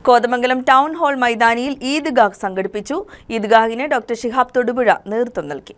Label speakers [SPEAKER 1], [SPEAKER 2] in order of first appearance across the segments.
[SPEAKER 1] Kothamangalam town hall മൈതാനിയിൽ ഈദ്ഗാഹ് സംഘടിപ്പിച്ചു. ഈദ്ഗാഹിന് doctor Shihab Thodupuzha നേതൃത്വം നൽകി.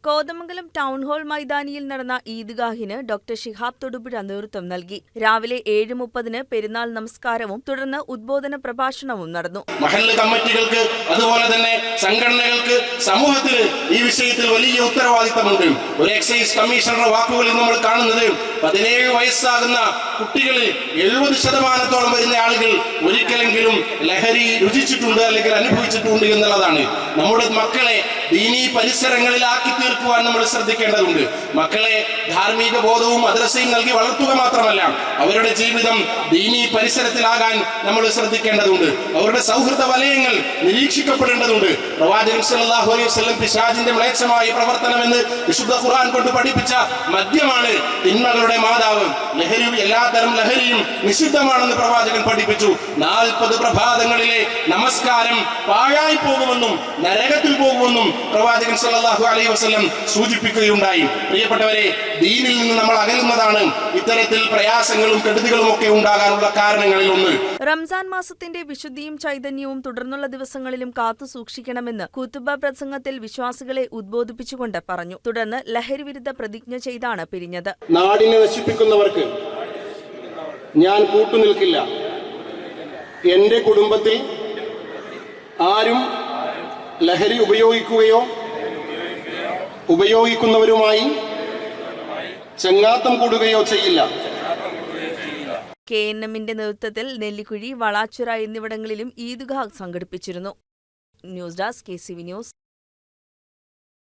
[SPEAKER 1] കോതമംഗലം ടൗൺ ഹാൾ മൈതാനിയിൽ നടന്ന ഈദ്ഗാഹിന് ഡോക്ടർ ഷിഹാബ് തൊടുപുഴ നേതൃത്വം നൽകി. രാവിലെ 7:30 പെരുന്നാൾ നമസ്കാരവും തുടർന്ന് ഉദ്ബോധന പ്രഭാഷണവും നടന്നു.
[SPEAKER 2] മഹല്ല് കമ്മിറ്റികൾക്ക് അതുപോലെ തന്നെ സംഘടനകൾക്ക് സമൂഹത്തിൽ ഈ വിഷയത്തിൽ വലിയ ഉത്തരവാദിത്തമുണ്ട്. ഒരു എക്സൈസ് കമ്മീഷണറുടെ വാക്കുകളിൽ നമ്മൾ കാണുന്നത് 17 വയസ്സാകുന്ന കുട്ടികളിൽ 70% വരുന്ന ആളുകൾ ഒരിക്കലെങ്കിലും ലഹരി രുചിച്ചിട്ടുണ്ട് അല്ലെങ്കിൽ അനുഭവിച്ചിട്ടുണ്ട് എന്നുള്ളതാണ്. നമ്മുടെ മക്കളെ ദീനീ പരിസരങ്ങളിലാക്കി തീർക്കുവാൻ നമ്മൾ ശ്രദ്ധിക്കേണ്ടതുണ്ട്. മക്കളെ ധാർമ്മിക ബോധവും മദ്രസയും നൽകി വളർത്തുക മാത്രമല്ല, അവരുടെ ജീവിതം ദീനീ പരിസരത്തിലാകാൻ നമ്മൾ ശ്രദ്ധിക്കേണ്ടതുണ്ട്. അവരുടെ സൗഹൃദ വലയങ്ങൾ നിരീക്ഷിക്കപ്പെടേണ്ടതുണ്ട്. പ്രവാചകൻ സല്ലല്ലാഹു അലൈഹി വസല്ലം പിശാചിന്റെ മ്ലേച്ഛമായ പ്രവർത്തനമെന്ന് വിശുദ്ധ ഖുർആൻ കൊണ്ട് പഠിപ്പിച്ച മദ്യമാണ് തിന്മകളുടെ മാതാവ്. ലഹരി, എല്ലാതരം ലഹരിയും നിഷിദ്ധമാണെന്ന് പ്രവാചകൻ പഠിപ്പിച്ചു. 40 പ്രഭാതങ്ങളിലെ നമസ്കാരം പാഴായി പോകുമെന്നും നരകത്തിൽ പോകുമെന്നും പ്രവാചകൻ സല്ലല്ലാഹു അലൈഹി വസല്ലം സൂചിപ്പിക്കുകയുണ്ടായി. പ്രിയപ്പെട്ടവരെ, ദീനിൽ നിന്ന് നമ്മൾ അകലുന്നതാണ് ഇത്തരത്തിൽ പ്രയാസങ്ങളും കെടുതികളും ഒക്കെ ഉണ്ടാകാനുള്ള കാരണങ്ങളിൽ ഒന്ന്.
[SPEAKER 1] റംസാൻ മാസത്തിന്റെ വിശുദ്ധിയും ചൈതന്യവും തുടർന്നുള്ള ദിവസങ്ങളിലും കാത്തു സൂക്ഷിക്കണമെന്ന് ഖുതുബ പ്രസംഗത്തിൽ വിശ്വാസികളെ ഉദ്ബോധിപ്പിച്ചുകൊണ്ട് പറഞ്ഞു. തുടർന്ന് ലഹരി വിരുദ്ധ പ്രതിജ്ഞ ചെയ്താണ് പിരിഞ്ഞത്.
[SPEAKER 2] നാടിനെ നശിപ്പിക്കുന്നവർക്ക് ഞാൻ കൂട്ടുനിൽക്കില്ല. എന്റെ കുടുംബത്തിൽ ആരും ലഹരി ഉപയോഗിക്കുകയോ ഉപയോഗിക്കുന്നവരുമായി ചങ്ങാത്തം കൂടുകയോ ചെയ്യില്ല.
[SPEAKER 1] KNMന്റെ നേതൃത്വത്തിൽ നെല്ലിക്കുഴി, വളാച്ചുറ എന്നിവിടങ്ങളിലും ഈദ്ഗാഹ് സംഘടിപ്പിച്ചിരുന്നു. News desk KCV news.